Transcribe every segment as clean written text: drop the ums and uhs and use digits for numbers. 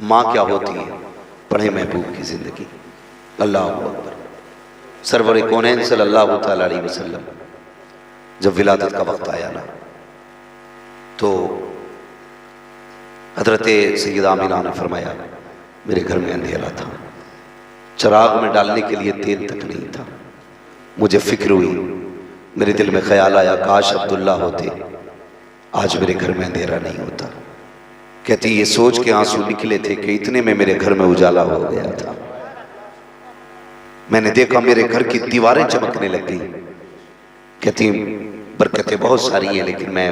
ماں کیا ہوتی ہے، پڑھیں محبوب کی زندگی۔ اللہ اکبر۔ سرور کونین صلی اللہ تعالیٰ علیہ وسلم جب ولادت کا وقت آیا نا تو حضرت سیدہ آمینہ نے فرمایا میرے گھر میں اندھیرا تھا، چراغ میں ڈالنے کے لیے تیل تک نہیں تھا۔ مجھے فکر ہوئی، میرے دل میں خیال آیا کاش عبداللہ ہوتے، آج میرے گھر میں اندھیرا نہیں ہوتا۔ کہتی یہ سوچ کے آنسو نکلے تھے کہ اتنے میں میرے گھر میں اجالا ہو گیا تھا۔ میں نے دیکھا میرے گھر کی دیواریں چمکنے لگ گئی۔ کہتی برکتیں بہت ساری ہیں لیکن میں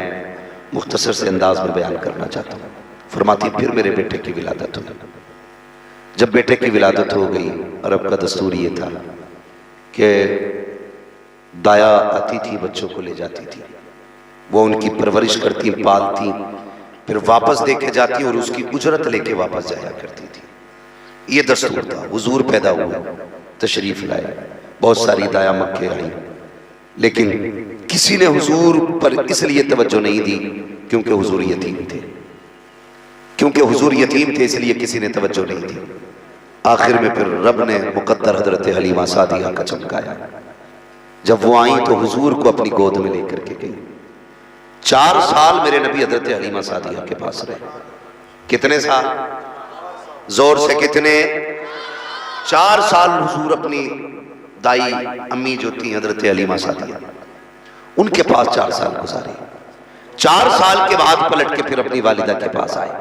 مختصر سے انداز میں بیان کرنا چاہتا ہوں۔ فرماتی پھر میرے بیٹے کی ولادت ہوئی۔ جب بیٹے کی ولادت ہو گئی، عرب کا دستور یہ تھا کہ دایا آتی تھی، بچوں کو لے جاتی تھی، وہ ان کی پرورش کرتی، پالتی، پھر واپس دے کے جاتی اور اس کی اجرت لے کے واپس جایا کرتی تھی۔ یہ دستور تھا۔ حضور پیدا ہوئے، تشریف لائے، بہت ساری دایا مکے آئی، لیکن کسی نے حضور پر اس لیے توجہ نہیں دی کیونکہ حضور یتیم تھے، اس لیے کسی نے توجہ نہیں دی۔ آخر میں پھر رب نے مقدر حضرت حلیمہ سعدیہ کا چمکایا۔ جب وہ آئیں تو حضور کو اپنی گود میں لے کر کے گئی۔ 4 سال میرے نبی حضرت حلیمہ سعدیہ کے پاس رہے۔ کتنے سال؟ زور سے کتنے؟ 4 سال حضور اپنی دائی امی جو تھی حضرت حلیمہ سعدیہ ان کے پاس 4 سال گزارے۔ 4 سال کے بعد پلٹ کے پھر اپنی والدہ کے پاس آئے۔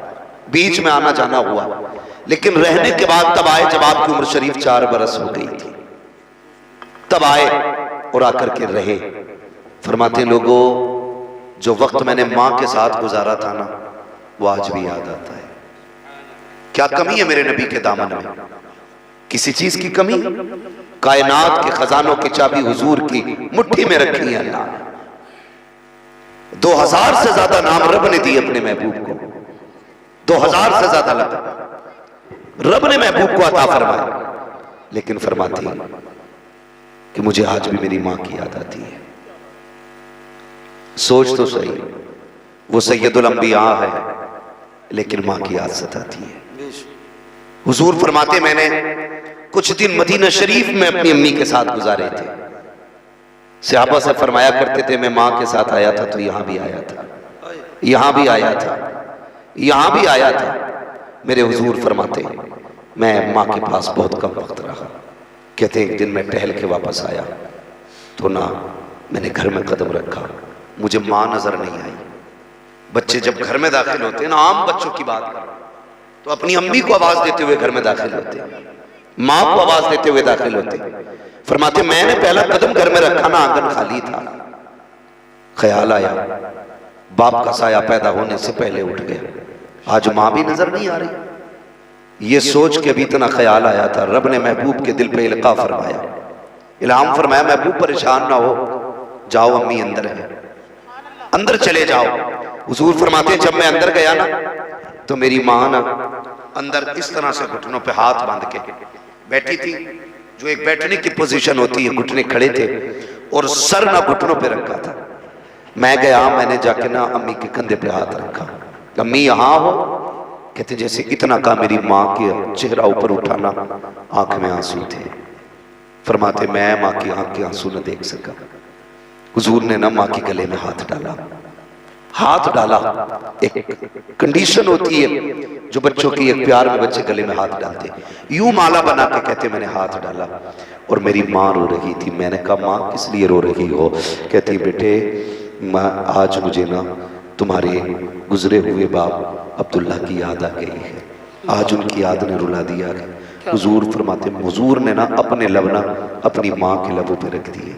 بیچ میں آنا جانا ہوا، لیکن رہنے کے بعد تب آئے جب آپ کی عمر شریف 4 برس ہو گئی تھی، تب آئے اور آ کر کے رہے۔ فرماتے لوگوں جو وقت میں نے ماں کے ساتھ گزارا تھا نا وہ آج بھی یاد آتا ہے۔ کیا کمی ہے میرے نبی کے دامن میں؟ کسی چیز کی کمی؟ کائنات کے خزانوں کی چابی حضور کی مٹھی میں رکھی ہے اللہ نے۔ 2000 سے زیادہ نام رب نے دی اپنے محبوب کو، 2000 سے زیادہ رب نے محبوب کو عطا فرمایا، لیکن فرماتی ہے کہ مجھے آج بھی میری ماں کی یاد آتی ہے۔ سوچ تو صحیح، وہ سید الانبیاء ہے لیکن ماں کی یاد ستاتی ہے۔ حضور فرماتے میں نے کچھ دن مدینہ شریف میں اپنی امی کے ساتھ گزارے تھے۔ صحابہ سے فرمایا کرتے تھے میں ماں کے ساتھ آیا تھا تو یہاں بھی آیا تھا، یہاں بھی آیا تھا، یہاں بھی آیا تھا۔ میرے حضور فرماتے میں ماں کے پاس بہت کم وقت رہا۔ کہتے ایک دن میں ٹہل کے واپس آیا تو نہ میں نے گھر میں قدم رکھا، مجھے ماں نظر نہیں آئی۔ بچے جب گھر میں داخل ہوتے ہیں نا، عام بچوں کی بات کر تو اپنی امی کو آواز دیتے ہوئے گھر میں داخل ہوتے ہیں، ماں کو آواز دیتے ہوئے داخل ہوتے ہیں۔ فرماتے میں نے پہلا قدم گھر میں رکھا نا آنگن خالی تھا، خیال آیا باپ کا سایہ پیدا ہونے سے پہلے اٹھ گیا، آج ماں بھی نظر نہیں آ رہی۔ یہ سوچ کے بھی اتنا خیال آیا تھا، رب نے محبوب کے دل پہ القاء فرمایا، الہام فرمایا محبوب پریشان نہ ہو، جاؤ امی اندر ہے، اندر چلے جاؤ۔ حضور فرماتے جب میں اندر گیا نا تو میری ماں نا اندر اس طرح سے گھٹنوں پہ ہاتھ باندھ کے بیٹھی تھی، جو ایک بیٹھنے کی پوزیشن ہوتی ہے، گھٹنے کھڑے تھے اور سر نہ گھٹنوں پہ رکھا تھا۔ میں گیا، میں نے جا کے نا امی کے کندھے پہ ہاتھ رکھا، امی یہاں ہو؟ کہتے جیسے اتنا کہا میری ماں کے چہرہ اوپر اٹھانا، آنکھ میں آنسو تھے۔ فرماتے میں ماں کی آنکھ کے آنسو نہ دیکھ سکا۔ حضور نے نا ماں کے گلے میں ہاتھ ڈالا، ہاتھ ڈالا۔ ایک کنڈیشن ہوتی ہے جو بچوں کی، ایک پیار میں بچے گلے میں ہاتھ ڈالتے، یوں مالا بنا کے کہتے میں نے ہاتھ ڈالا اور میری ماں رو رہی تھی۔ میں نے کہا ماں کس لیے رو رہی ہو؟ کہتی بیٹے آج مجھے نا تمہارے گزرے ہوئے باپ عبداللہ کی یاد آ گئی ہے، آج ان کی یاد نے رلا دیا ہے۔ حضور فرماتے حضور نے نا اپنے لب نا اپنی ماں کے لبوں پہ رکھ دیے،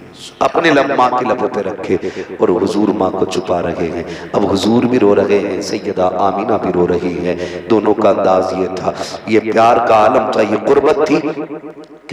اپنے لب ماں کے لبوں پہ رکھے اور حضور ماں کو چھپا رہے ہیں۔ اب حضور بھی رو رہے ہیں، سیدہ آمینہ بھی رو رہی ہیں، دونوں کا انداز یہ تھا، یہ پیار کا عالم تھا، یہ قربت تھی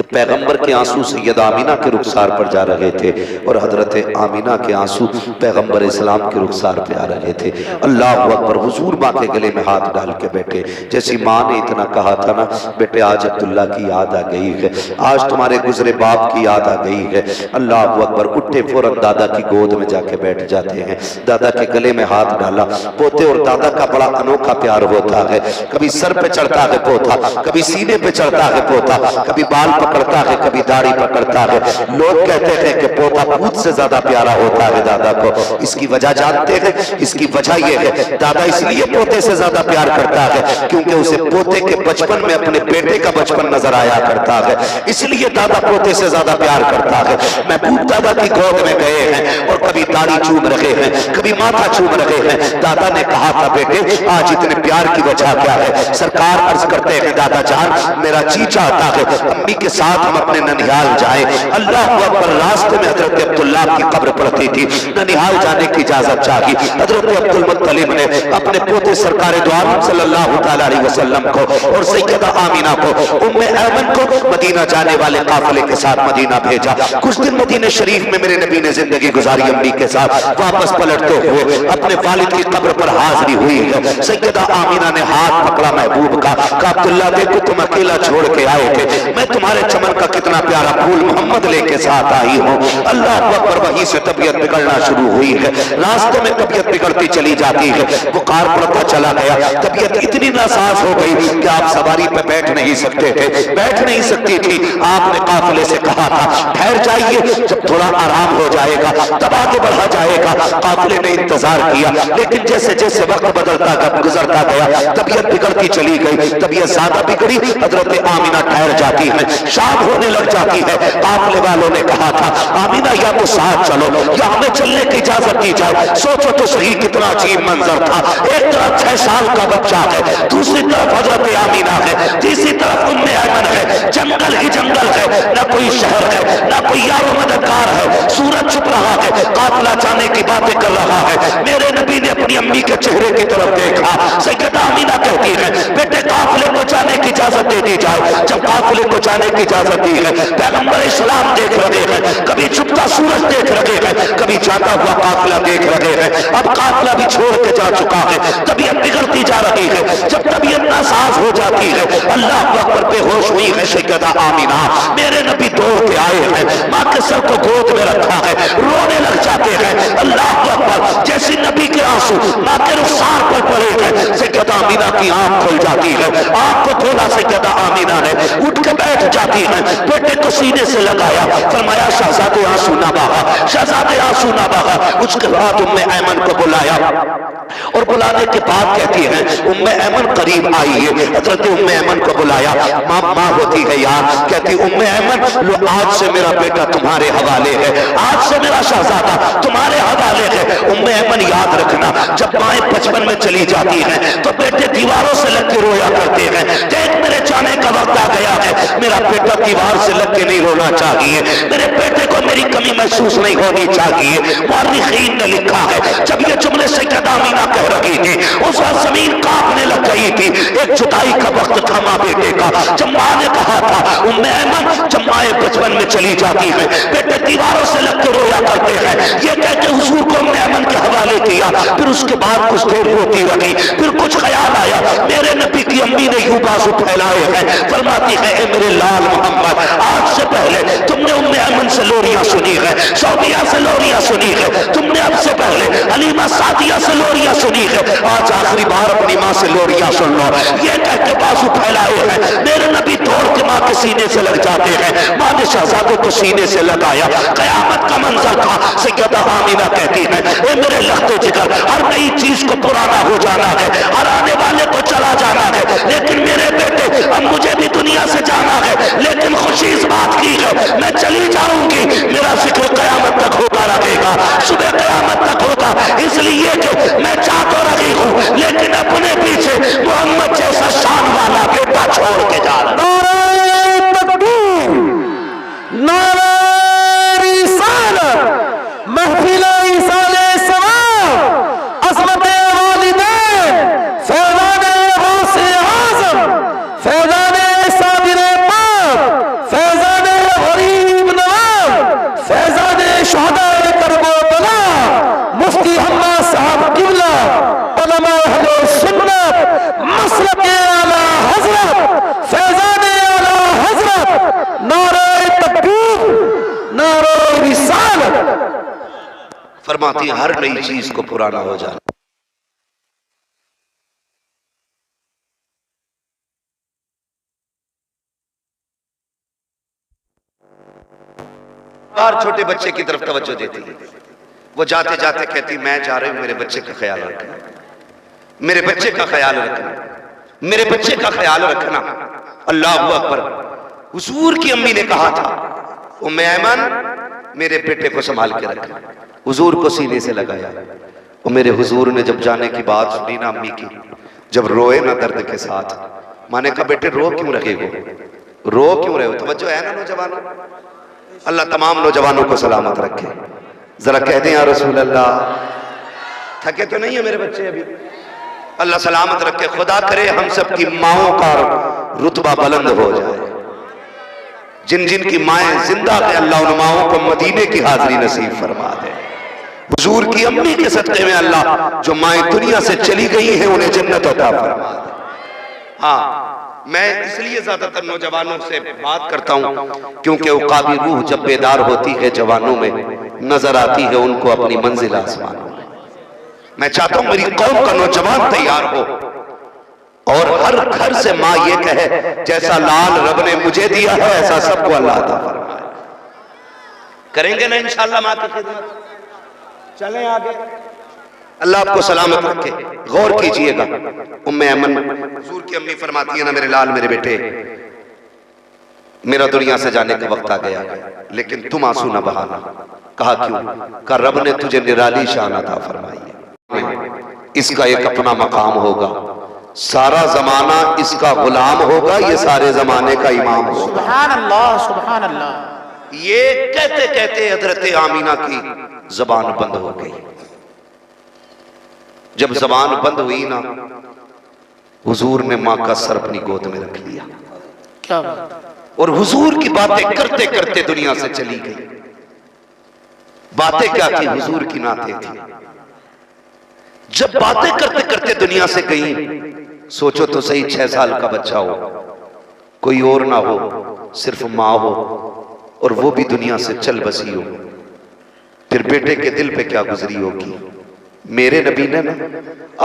کہ پیغمبر کے آنسو سیدہ آمینہ کے رخسار پر جا رہے تھے اور حضرت آمینہ کے آنسو پیغمبر اسلام کے رخسار پہ آ رہے تھے۔ اللہ اکبر، حضور ماں کے گلے میں ہاتھ ڈال کے بیٹھے، جیسی ماں نے اتنا کہا تھا نا، بیٹے آج عبداللہ کی یاد آ گئی ہے، آج تمہارے گزرے باپ کی یاد آ گئی ہے۔ اللہ اکبر، اٹھے فوراً دادا کی گود میں جا کے بیٹھ جاتے ہیں، دادا کے گلے میں ہاتھ ڈالا۔ پوتے اور دادا کا بڑا انوکھا پیار ہوتا ہے، کبھی سر پہ چڑھتا ہے پوتا، کبھی سینے پہ چڑھتا ہے پوتا، کبھی بال پکڑتا ہے، کبھی داڑھی پکڑتا ہے۔ لوگ کہتے ہیں کہ پوتا پوت سے زیادہ پیارا ہوتا ہے دادا کو، اس کی وجہ جانتے ہیں؟ اس کی وجہ یہ ہے، دادا اس لیے پوتے سے زیادہ پیار کرتا ہے کیونکہ اسے پوتے کے بچپن میں اپنے بیٹے کا بچپن نظر آیا کرتا ہے، اس لیے دادا پوتے سے زیادہ پیار کرتا ہے۔ محبوب دادا کی گود میں گئے ہیں اور کبھی داڑھی چوم رہے ہیں، کبھی ماتھا چوم رہے ہیں۔ دادا نے کہا تھا بیٹے آج اتنے پیار کی وجہ کیا ہے؟ سرکار عرض کرتے ہیں دادا جان میرا جی چاہتا ہے امی کے ساتھ ہم اپنے ننیال جائیں۔ اللہ اکبر، راستے میں حضرت عبداللہ کی قبر پڑتی تھی، ننیال جانے کی اجازت چاہی۔ حضرت عبدالمطلب نے اپنے پوتے سرکار دو عالم صلی اللہ تعالی علیہ وسلم کو اور سیدہ آمینہ کو، ام ایمن کو مدینہ جانے والے قافلے کے ساتھ مدینہ بھیجا۔ کچھ دن مدینہ شریف میں میرے نبی نے زندگی گزاری امی کے ساتھ، واپس پلٹتے ہوئے اپنے والد کی قبر پر حاضری ہوئی ہے۔ سیدہ آمینہ نے ہاتھ پکڑا محبوب کا، کہا عبداللہ دیکھو تم اکیلا چھوڑ کے آئے تھے، میں تمہارے چمن کا کتنا پیارا پھول محمد لے کے ساتھ آئی ہوں۔ اللہ اکبر، وہیں سے طبیعت بگڑنا شروع ہوئی ہے، راستے میں طبیعت بگڑتی چلی جاتی ہے، بخار پڑتا چلا گیا، طبیعت اتنی ناساز ہو گئی کہ آپ سواری پہ بیٹھ نہیں سکتے تھے، بیٹھ نہیں سکتی تھی۔ آپ نے قافلے سے کہا تھا ٹھہر جائیے، جب تھوڑا آرام ہو جائے گا تب آگے بڑھا جائے گا۔ قافلے نے انتظار کیا، لیکن جیسے جیسے وقت بدلتا گزرتا گیا طبیعت بگڑتی چلی گئی، طبیعت زیادہ بگڑی، حضرت آمینہ ٹھہر جاتی ہے، شام ہونے لگ جاتی ہے۔ قافلے والوں نے کہا تھا آمینہ یا تو ساتھ چلو یا ہمیں چلنے کی اجازت دی جائے۔ سوچو تو صحیح کتنا عجیب منظر تھا، ایک طرف 6 سال کا بچہ ہے، دوسری طرف حضرت آمینہ ہے، تیسری طرف ام ایمن ہے، جنگل ہی جنگل ہے، نہ کوئی شہر ہے نہ کوئی یار و مددگار ہے، سورج چھپ رہا ہے، قافلہ جانے کی باتیں کر رہا ہے۔ میرے نبی نے اپنی امی کے چہرے کی طرف دیکھا، سیدہ آمینہ کہتی ہے بیٹے قافلے کو جانے کی اجازت دے دی جائے۔ جب قافلے کو جانے کی اجازت دی ہے، پیغمبر اسلام دیکھ رہے ہیں، کبھی چھپتا سورج دیکھ رہے ہیں، کبھی جاتا ہوا قافلہ دیکھ رہے ہیں۔ اب قافلہ بھی چھوڑ کے جا چکا ہے، طبیعت بگڑتی جا رہی ہے۔ جب طبیعت ناساز ہو جاتی ہے، اللہ اکبر، بے ہوش ہوئی ہے سیدہ آمینہ۔ میرے نبی دوڑ کے آئے ہیں، ماں کے سر کو گود میں رکھا ہے، رونے لگ جاتے ہیں۔ اللہ اکبر، جیسی نبی کے آنسو ماں کے رخسار پر پڑے ہیں، سیدہ آمینہ کی آنکھ کھل جاتی ہے۔ آنکھ کو کھولا سیدہ آمینہ نے، اٹھ کے بیٹھ جاتی ہے، بیٹے کو سینے سے لگایا، فرمایا شہزادے آنسو نہ بہا، شہزادے آنسو نہ بہا۔ اس کے بعد ام ایمن کو بلایا اور بلانے کے بعد کہتی ہے ام ایمن قریب آئی ہے، حضرت ام ایمن کو بلایا، ماں ہوتی ہے یار، کہتی ام ایمن لو آج سے میرا بیٹا تمہارے حوالے ہے، آج سے میرا شہزادہ تمہارے حوالے ہے۔ ام ایمن یاد رکھنا جب مائیں بچپن میں چلی جاتی ہیں تو بیٹے دیواروں سے لگ کے رویا کرتے ہیں، دیکھ میرے جانے کا وقت آ گیا ہے، میرا بیٹا دیوار سے لگ کے نہیں رونا چاہیے، میرے بیٹے کو میری کمی محسوس نہیں ہونی چاہیے۔ مورخین نے لکھا ہے جب یہ جملے سیدہ آمینہ کہہ رہی تھی اس وقت زمین کانپنے لگ گئی تھی، ایک جدائی کا وقت تھا ماں بیٹے کا۔ جب ماں نے کہا تھا ام ایمن جب مائیں بچپن میں چلی جاتی ہیں بیٹے دیواروں سے لگ کے رویا کرتے ہیں، یہ کہہ کے حضور کو ام ایمن کے حوالے کیا۔ پھر اس کے بعد کچھ دیر روتی رہی، پھر کچھ خیال آیا، میرے نبی کی امی نے یوں بازو پھیلائے ہیں، فرماتی ہے اے میرے لال محمد آج سے پہلے تم نے ام ایمن سے لوریاں سنی ہے، صوفیہ سے لوریاں سنی ہے، تم نے اب سے پہلے حلیمہ سعدیہ سے لوریاں سنی ہے، آج آخری بار اپنی ماں سے لوریاں سن لو۔ یہ کہہ کے بازو پھیلائے ہیں، میرے نبی دوڑ کے ماں کے سینے سے لگ جاتے ہیں، ماں نے شہزادے کو سینے سے لگایا۔ قیامت کا منظر تھا، سیدہ آمینہ کہتی ہے اے میرے لخت جگر، ہر نئی چیز کو پرانا ہو جانا ہے، ہر آنے والے کو چلا جانا ہے، لیکن میرے بیٹے اب مجھے بھی دنیا سے جانا ہے، لیکن خوشی اس بات کی ہے میں چلی جاؤں گی، میرا ذکر قیامت تک ہوتا رہے گا، صبح قیامت تک ہوگا، اس لیے کہ میں چاہ تو رہی ہوں لیکن اپنے پیچھے محمد جیسا شان والا بیٹا چھوڑ کے جا رہا ہوں۔ نعرہ تکبیر، نعرہ رسالت، محفل ایصال ثواب، عظمت والدین، فیضان غوث اعظم، فیضان صابر پاک، فیضان فرماتی ہیں ہر نئی چیز کو پرانا ہو جانا. ہر چھوٹے بچے کی طرف توجہ دیتی ہے. وہ جاتے جاتے کہتی میں جا رہی ہوں، میرے بچے کا خیال رکھنا، میرے بچے کا خیال رکھنا، میرے بچے کا خیال رکھنا. اللہ اکبر. حضور کی امی نے کہا تھا ام ایمن میرے بیٹے کو سنبھال کے رکھنا. حضور کو سینے سے لگایا. اور میرے حضور نے جب جانے کی بات سنی نا امی کی، جب روئے نا درد کے ساتھ، میں نے کہا بیٹے رو کیوں رہے ہو، رو کیوں رہے ہو؟ توجہ ہے نا نوجوانوں؟ اللہ تمام نوجوانوں کو سلامت رکھے. ذرا کہہ دیں یا رسول اللہ. تھکے تو نہیں ہے میرے بچے ابھی؟ اللہ سلامت رکھے. خدا کرے ہم سب کی ماؤں کا رتبہ بلند ہو جائے. جن جن کی مائیں زندہ ہیں اللہ ان ماؤں کو مدینے کی حاضری نصیب فرما دے. حضور کی امی کے صدقے میں اللہ جو مائیں دنیا سے چلی گئی ہیں انہیں جنت عطا فرما دے. ہاں میں اس لیے زیادہ تر نوجوانوں سے بات کرتا ہوں کیونکہ عقابی روح جب بیدار ہوتی ہے جوانوں میں نظر آتی ہے ان کو اپنی منزل آسمانوں میں. میں چاہتا ہوں میری قوم کا نوجوان تیار ہو اور ہر گھر سے ماں یہ کہے جیسا لال رب نے مجھے دیا ہے ایسا سب کو اللہ عطا فرمائے. کریں گے نا انشاءاللہ ماں کی خدمت؟ چلیں آگے. اللہ آپ کو سلامت رکھے. غور کیجئے گا. ام ایمن حضور کی امی فرماتی ہے نا میرے لال میرے بیٹے میرا دنیا سے جانے کا وقت آ گیا لیکن تم آنسو نہ بہانا. کہا کیوں؟ کہا رب نے تجھے نرالی شان عطا فرمائی ہے، اس کا ایک اپنا مقام ہوگا، سارا زمانہ اس کا غلام ہوگا، یہ سارے زمانے کا امام ہوگا. سبحان اللہ سبحان اللہ. یہ کہتے کہتے حضرت آمینہ کی زبان بند ہو گئی. جب زبان بند ہوئی نا حضور نے ماں کا سر اپنی گود میں رکھ لیا کیا اور حضور کی باتیں کرتے کرتے دنیا سے چلی گئی. باتیں کیا تھی؟ حضور کی نعتیں تھی. جب باتیں کرتے کرتے دنیا سے گئیں، سوچو تو صحیح 6 سال کا بچہ ہو، کوئی اور نہ ہو، صرف ماں ہو اور وہ بھی دنیا سے چل بسی ہو، پھر بیٹے کے دل پہ کیا گزری ہوگی. میرے نبی نے نا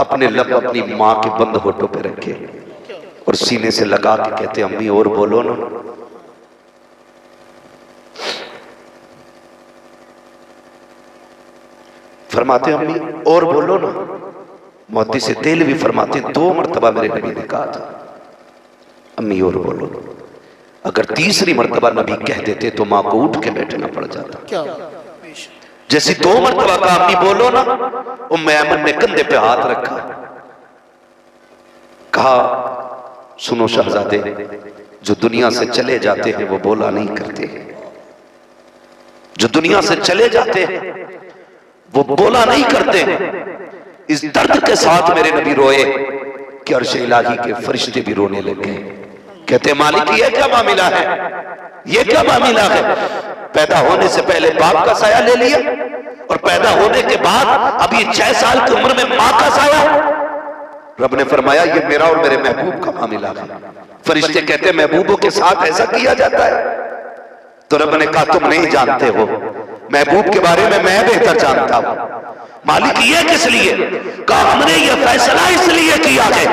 اپنے لب اپنی ماں کے بند ہونٹوں پہ رکھے اور سینے سے لگا کے کہتے امی اور بولو نا. فرماتے امی اور بولو نا. محدث دہلوی فرماتے 2 مرتبہ میرے نبی نے کہا تھا امی اور بولو. اگر تیسری مرتبہ نبی کہہ دیتے تو ماں کو اٹھ کے بیٹھنا پڑ جاتا. جیسی 2 مرتبہ کہا امی بولو نا. ام ایمن نے کندھے پہ ہاتھ رکھا، کہا سنو شہزادے، جو دنیا سے چلے جاتے ہیں وہ بولا نہیں کرتے، جو دنیا سے چلے جاتے ہیں وہ بولا نہیں کرتے. اس درد کے ساتھ میرے نبی روئے کہ عرش الہی کے فرشتے بھی رونے لگے. کہتے مالک یہ کیا معاملہ ہے، یہ کیا معاملہ ہے؟ پیدا ہونے سے پہلے باپ کا سایہ لے لیا اور پیدا ہونے کے بعد ابھی 6 سال کی عمر میں ماں کا سایہ. رب نے فرمایا یہ میرا اور میرے محبوب کا معاملہ ہے. فرشتے کہتے محبوبوں کے ساتھ ایسا کیا جاتا ہے؟ تو رب نے کہا تم نہیں جانتے ہو، محبوب کے بارے میں بہتر جانتا ہوں. مالک یہ کس لیے؟ کہا ہم نے یہ فیصلہ اس لیے کیا ہے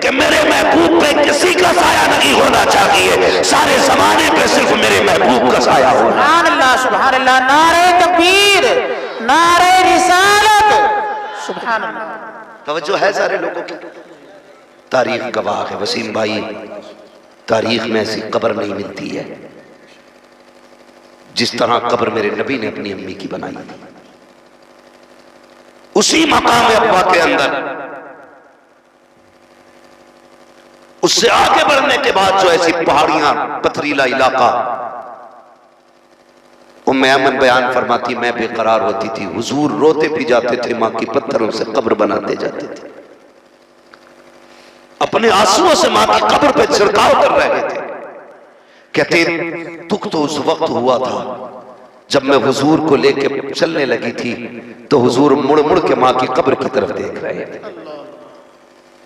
کہ میرے محبوب پہ کسی کا سایہ نہیں ہونا چاہیے، سارے زمانے پہ صرف میرے محبوب کا سایہ ہونا. سبحان اللہ سبحان اللہ. نعرہ تکبیر، نعرہ رسالت. سبحان اللہ. توجہ ہے سارے لوگوں کی؟ تاریخ گواہ ہے وسیم بھائی، تاریخ میں ایسی قبر نہیں ملتی ہے جس طرح قبر میرے نبی نے اپنی امی کی بنائی تھی. اسی مقام ابوا کے اندر اس سے آگے بڑھنے کے بعد جو ایسی پہاڑیاں پتھریلا علاقہ، ام ایمن بیان فرماتی میں بے قرار ہوتی تھی، حضور روتے بھی جاتے تھے، ماں کی پتھروں سے قبر بناتے جاتے تھے، اپنے آنسوؤں سے ماں کی قبر پہ چھڑکاؤ کر رہے تھے. کہتے دکھ تو اس وقت ہوا تھا جب میں حضور کو لے کے چلنے لگی تھی تو حضور مڑ مڑ کے ماں کی قبر کی طرف دیکھ رہے تھے.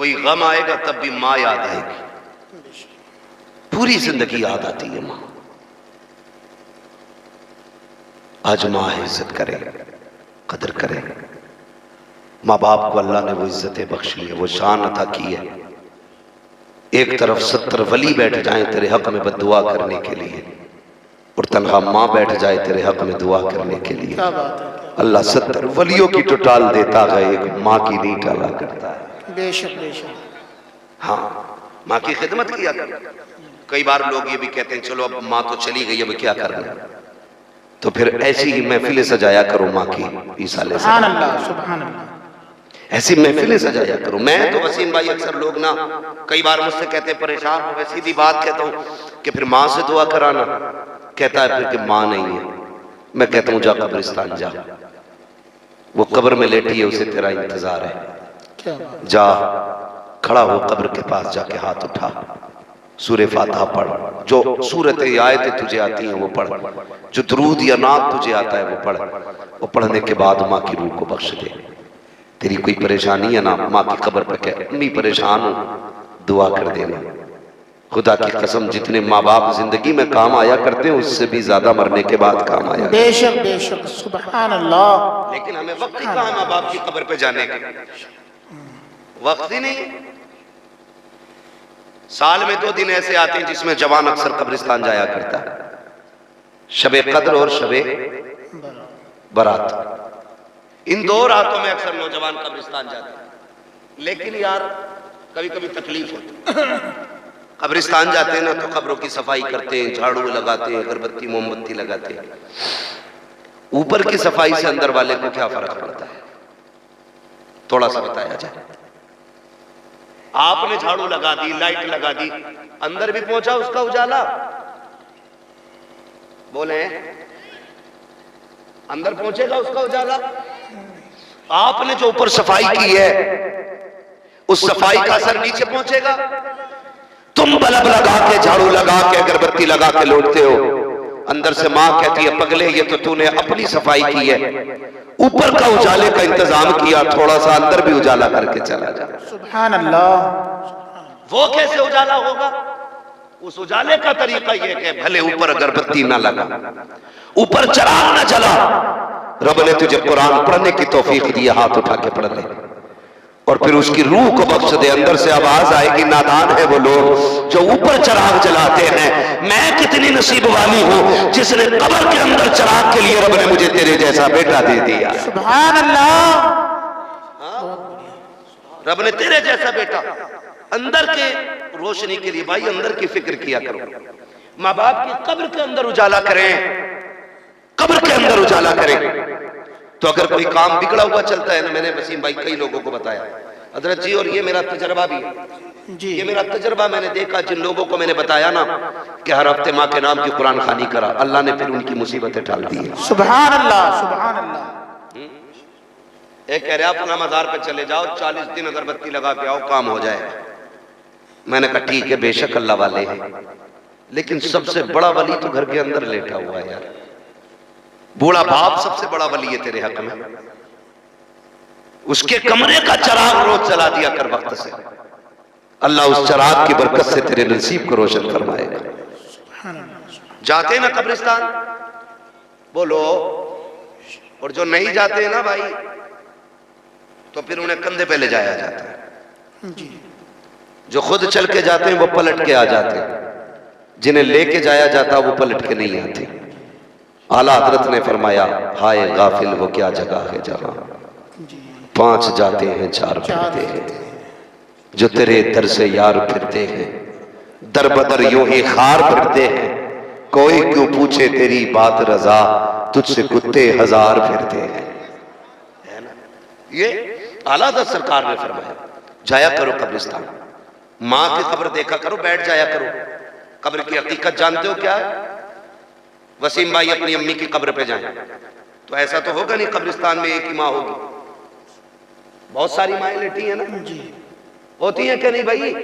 کوئی غم آئے گا تب بھی ماں یاد آئے گی، پوری زندگی یاد آتی ہے ماں۔ آج ماں عزت کرے، قدر کرے۔ ماں باپ کو اللہ نے وہ عزتیں بخشی ہے، وہ شان عطا کی ہے۔ ایک طرف 70 ولی بیٹھ جائیں تیرے حق میں بد دعا کرنے کے لیے، اور تنہا ماں بیٹھ جائے تیرے حق میں دعا کرنے کے لیے۔ کیا بات ہے، اللہ 70 ولیوں کی تو ٹال دیتا ہے، ایک ماں کی نہیں ٹالا کرتا ہے۔ بے شک بے شک۔ ہاں، ماں کی خدمت کیا کر۔ کئی بار لوگ یہ بھی کہتے ہیں چلو اب ماں تو چلی گئی، اب کیا کرنا، تو پھر ایسی ہی محفلیں سجایا کرو ماں کی، عیسیٰ علیہ سبحان السلام، اللہ سبحان اللہ۔ ایسی محفلیں سجایا کرو۔ میں تو وسیم بھائی اکثر لوگ نا کئی بار مجھ سے کہتے ہیں پریشان ہو، میں سیدھی بات کہتا ہوں کہ پھر ماں سے دعا کرانا، کہتا ہے پھر کہ ماں نہیں ہے۔ میں کہتا ہوں جا قبرستان جا، وہ قبر میں لیٹی ہے، اسے تیرا انتظار ہے، کیا بات، جا کھڑا ہو قبر کے پاس، جا کے ہاتھ اٹھا، سورہ فاتحہ پڑھ، جو سورت آیتیں تجھے آتی ہیں وہ پڑھ، جو درود یا نعت تجھے آتا ہے وہ پڑھ، اور پڑھنے کے بعد ماں کی روح کو بخش دے۔ تیری کوئی پریشانی ہے نا، ماں کی قبر پہ کہ امی پریشان ہوں، دعا کر دینا۔ خدا کی قسم جتنے ماں باپ زندگی میں کام آیا کرتے ہیں، اس سے بھی زیادہ مرنے کے بعد کام آیا کرتے بے شک بے شک، سبحان اللہ۔ ہیں۔ لیکن ہمیں وقت ہی کہاں ہے ماں باپ کی قبر پہ جانے کا، وقت ہی نہیں۔ سال میں 2 دن ایسے آتے ہیں جس میں جوان اکثر قبرستان جایا کرتا ہے، شب قدر اور شب برات۔ ان 2 راتوں میں اکثر نوجوان قبرستان جاتے ہیں۔ لیکن یار کبھی کبھی تکلیف ہوتی ہے، قبرستان جاتے ہیں نا تو قبروں کی صفائی کرتے ہیں، جھاڑو لگاتے ہیں، اگربتی موم بتی لگاتے ہیں۔ اوپر کی صفائی سے اندر والے کو کیا فرق پڑتا ہے، تھوڑا سا بتایا جائے۔ آپ نے جھاڑو لگا دی، لائٹ لگا دی، اندر بھی پہنچا اس کا اجالا؟ بولیں اندر پہنچے گا اس کا اجالا؟ آپ نے جو اوپر صفائی کی ہے اس صفائی کا اثر نیچے پہنچے گا؟ تم بلب لگا کے، جھاڑو لگا کے، اگربتی لگا کے لوٹتے ہو، اندر سے ماں کہتی ہے پگلے یہ تو تو نے اپنی صفائی کی ہے، اوپر کا اجالے کا انتظام کیا، تھوڑا سا اندر بھی اجالا کر کے چلا جا۔ سبحان اللہ۔ وہ کیسے اجالا ہوگا؟ اس اجالے کا طریقہ یہ کہ بھلے اوپر اگربتی نہ لگا، اوپر چراغ نہ جلا، رب نے تجھے قرآن پڑھنے کی توفیق دی، ہاتھ اٹھا کے پڑھ لے، اور پھر اس کی روح کو بخش دے۔ اندر سے آواز آئے گی نادان ہے وہ لوگ جو اوپر چراغ جلاتے ہیں، میں کتنی نصیب والی ہوں جس نے قبر کے اندر چراغ کے لیے رب نے مجھے تیرے جیسا بیٹا دے دیا۔ سبحان اللہ۔ رب نے تیرے جیسا بیٹا، اندر کے روشنی کے لیے بھائی اندر کی فکر کیا کرو۔ ماں باپ کی قبر کے اندر اجالا کریں، قبر کے اندر اجالا کریں۔ تو اگر کوئی کام بگڑا ہوا چلتا ہے نا، میں نے وسیم بھائی کئی لوگوں کو بتایا حضرت جی، اور یہ میرا تجربہ بھی ہے، جی یہ میرا تجربہ میں نے دیکھا، جن لوگوں کو میں نے بتایا نا کہ ہر ہفتے ماں کے نام کی قرآن خوانی کرا، اللہ نے پھر ان کی مصیبتیں ٹال دی ہیں۔ سبحان اللہ سبحان اللہ۔ ایک کہہ رہا اپنا مزار پہ چلے جاؤ، 40 دن اگربتی لگا کے آؤ، کام ہو جائے۔ میں نے کہا ٹھیک ہے، بے شک اللہ والے ہیں، لیکن سب سے بڑا ولی تو گھر کے اندر لیٹا ہوا ہے یار۔ بوڑھا باپ سب سے بڑا ولی ہے تیرے حق میں، اس کے کمرے کا چراغ روز چلا دیا کر وقت سے، اللہ اس چراغ کی برکت سے تیرے نصیب کو روشن فرمائے گا۔ جاتے ہیں نا قبرستان بولو، اور جو نہیں جاتے ہیں نا بھائی تو پھر انہیں کندھے پہ لے جایا جاتا ہے۔ جی جو خود چل کے جاتے ہیں وہ پلٹ کے آ جاتے ہیں، جنہیں لے کے جایا جاتا وہ پلٹ کے نہیں آتے۔ اعلیٰ حضرت نے فرمایا ہائے غافل وہ کیا جگہ ہے جہاں 5 جاتے ہیں 4 پھرتے ہیں، جو تیرے در سے یار پھرتے ہیں، در بدر یوں ہی خار پھرتے ہیں، کوئی کیوں پوچھے تیری بات رضا، تجھ سے کتے 1000 پھرتے ہیں۔ یہ اعلیٰ حضرت سرکار نے فرمایا جایا کرو قبرستان، ماں کی قبر دیکھا کرو، بیٹھ جایا کرو۔ قبر کی حقیقت جانتے ہو کیا ہے؟ وسیم بھائی اپنی امی کی قبر پہ جائیں تو ایسا تو ہوگا نہیں قبرستان میں ایک ہی ماں ہوگی، بہت ساری مائیں لیٹی ہیں نا، ہوتی ہیں کہ نہیں بھائی؟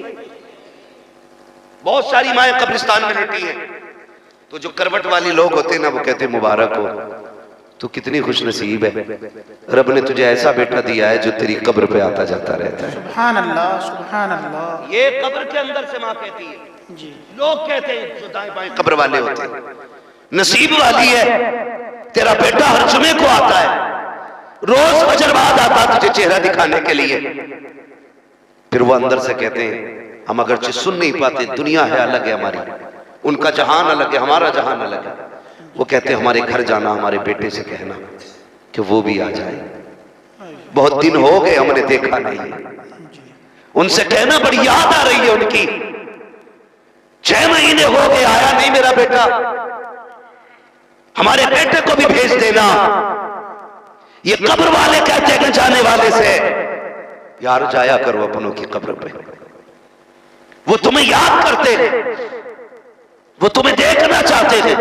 بہت ساری مائیں قبرستان میں لیٹی ہیں، تو جو کروٹ والی لوگ ہوتے ہیں نا وہ کہتے ہیں مبارک ہو، تو کتنی خوش نصیب ہے، رب نے تجھے ایسا بیٹا دیا ہے جو تیری قبر پہ آتا جاتا رہتا ہے۔ سبحان اللہ سبحان اللہ۔ یہ قبر کے اندر سے ماں کہتی ہے، جی لوگ کہتے ہیں جو دائیں بائیں قبر والے ہوتے ہیں، نصیب والی ہے تیرا بیٹا ہر جمعے کو آتا ہے، روز فجر بعد آتا تجھے چہرہ دکھانے کے لیے۔ پھر وہ اندر سے کہتے ہیں ہم اگرچہ سن نہیں پاتے، دنیا ہے الگ ہے ہماری، ان کا جہان الگ ہے، ہمارا جہان الگ ہے۔ وہ کہتے ہیں ہمارے گھر جانا، ہمارے بیٹے سے کہنا کہ وہ بھی آ جائے، بہت دن ہو گئے ہم نے دیکھا نہیں ہے۔ ان سے کہنا بڑی یاد آ رہی ہے ان کی، 6 مہینے ہو گئے آیا نہیں میرا بیٹا، ہمارے بیٹے کو بھی بھیج دینا۔ یہ قبر والے کہتے ہیں جانے والے سے، یار جایا کرو اپنوں کی قبر پہ، وہ تمہیں یاد کرتے ہیں، وہ تمہیں دیکھنا چاہتے ہیں،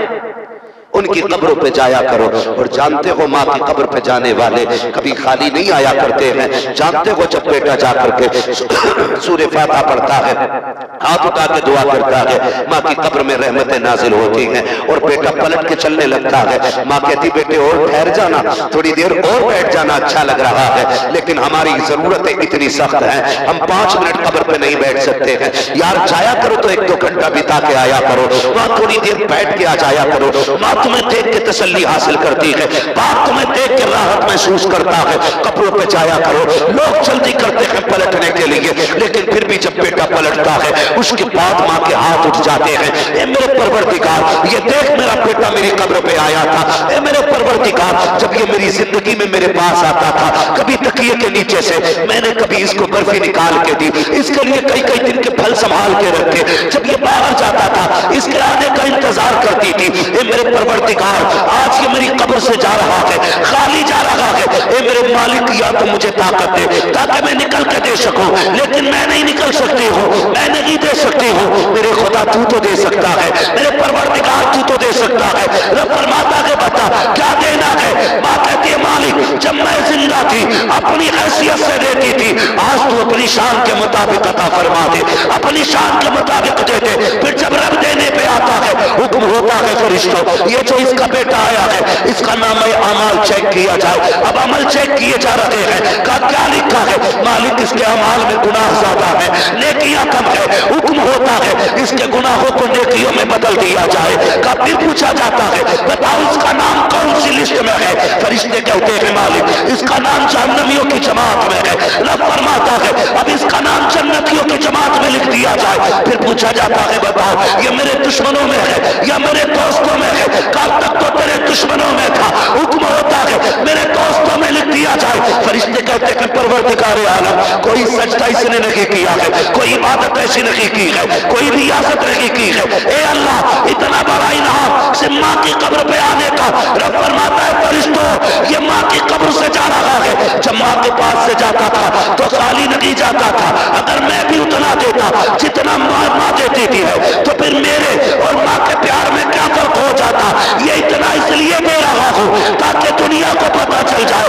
ان کی قبروں پہ جایا کرو۔ اور جانتے ہو ماں کی قبر پہ جانے والے کبھی خالی نہیں آیا کرتے ہیں۔ جانتے ہو جب بیٹا جا کر کے سورہ فاتحہ پڑھتا ہے، ہاتھ اٹھا کے دعا کرتا ہے، ماں کی قبر میں رحمتیں نازل ہوتی ہیں، اور بیٹا پلٹ کے چلنے لگتا ہے، ماں کہتی بیٹے اور ٹھہر جانا، تھوڑی دیر اور بیٹھ جانا، اچھا لگ رہا ہے، لیکن ہماری ضرورتیں اتنی سخت ہیں، ہم 5 منٹ قبر پہ نہیں بیٹھ سکتے ہیں، یار جایا کرو تو 1-2 گھنٹہ بتا کے آیا کرو، ماں تھوڑی دیر بیٹھ کے آ جایا کرو۔ ماں تمہیں دیکھ کے تسلی حاصل کرتی ہے، باپ تمہیں دیکھ کے راحت محسوس کرتا ہے، قبروں پہ جایا کرو۔ لوگ جلدی کرتے ہیں پلٹنے کے لیے، لیکن پھر بھی جب بیٹا پلٹتا ہے اس کے بعد ماں کے ہاتھ اٹھ جاتے ہیں، اے میرے پروردگار یہ دیکھ میرا بیٹا میری قبر پہ آیا تھا، اے میرے پروردگار جب یہ میری زندگی میں میرے پاس آتا تھا، کبھی تکیے کے نیچے سے میں نے کبھی اس کو برفی نکال کے دی، اس کے لیے کئی دن کے پھل سنبھال کے رکھے، جب یہ باہر جاتا تھا اس کے آنے کا انتظار کرتی تھی، اے میرے پروردگار آج یہ میری قبر سے جا رہا ہے، خالی جا رہا ہے، اے میرے مالک یا تو مجھے طاقت دے تاکہ میں نکل کے دے سکوں، لیکن میں نہیں نکل سکتی ہوں، میں نہیں دے سکتی ہوں، میرے خدا تو دے سکتا ہے، میرے پروردگار تو دے سکتا ہے۔ رب فرماتا ہے بتا کیا دینا ہے؟ ماں کہتی ہے مالک جب میں زندہ تھی اپنی حیثیت سے دیتی تھی، آج تو اپنی شان کے مطابق عطا فرما دے، اپنی شان کے مطابق دے دے۔ پھر جب رب دینے پہ آتا ہے حکم ہوتا ہے فرشتوں یہ جو اس کا بیٹا آیا ہے اس کا نام اعمال چیک کیا جائے۔ اب عمل چیک کیے جا رہے ہیں، کیا لکھا ہے؟ مالک اس کے اعمال میں گناہ زیادہ ہے، نیکیاں کم ہے، حکم ہوتا ہے اس کے گناہوں کو نیکیوں میں بدل دیا جائے۔ پھر پوچھا جاتا ہے بتاؤ اس کا نام کون سی لسٹ میں ہے؟ فرشتے کہتے ہیں مالک اس کا نام جہنمیوں کی جماعت میں ہے۔ رب فرماتا ہے اب اس کا نام جنتیوں کی جماعت میں لکھ دیا جائے۔ پھر پوچھا جاتا ہے بتاؤ یہ میرے دشمنوں میں ہے یا میرے دوستوں میں ہے؟ کل تک تو تیرے دشمنوں میں تھا، حکم ہوتا ہے میرے دوستوں میں لکھ دیا جائے۔ فرشتے کہتے ہیں پروردگار عالم کوئی سجدہ اس نے نہیں کیا ہے، کوئی عبادت ایسی نہیں کی ہے، کوئی ریاست نہیں کی ہے، اے اللہ اتنا بڑا انعام سے ماں کی قبر پہ آنے کا۔ رب فرماتا ہے فرشتوں یہ ماں کی قبر سے جا رہا ہے، جب ماں کے پاس سے جاتا تھا تو خالی نہیں جاتا تھا، اگر میں بھی اتنا دیتا جتنا ماں دیتی تھی ہے تو پھر میرے اور ماں کے پیار میں کیا فرق ہو جاتا؟ یہ اتنا اس لیے دے رہا ہوں تاکہ دنیا کو پتہ چل جائے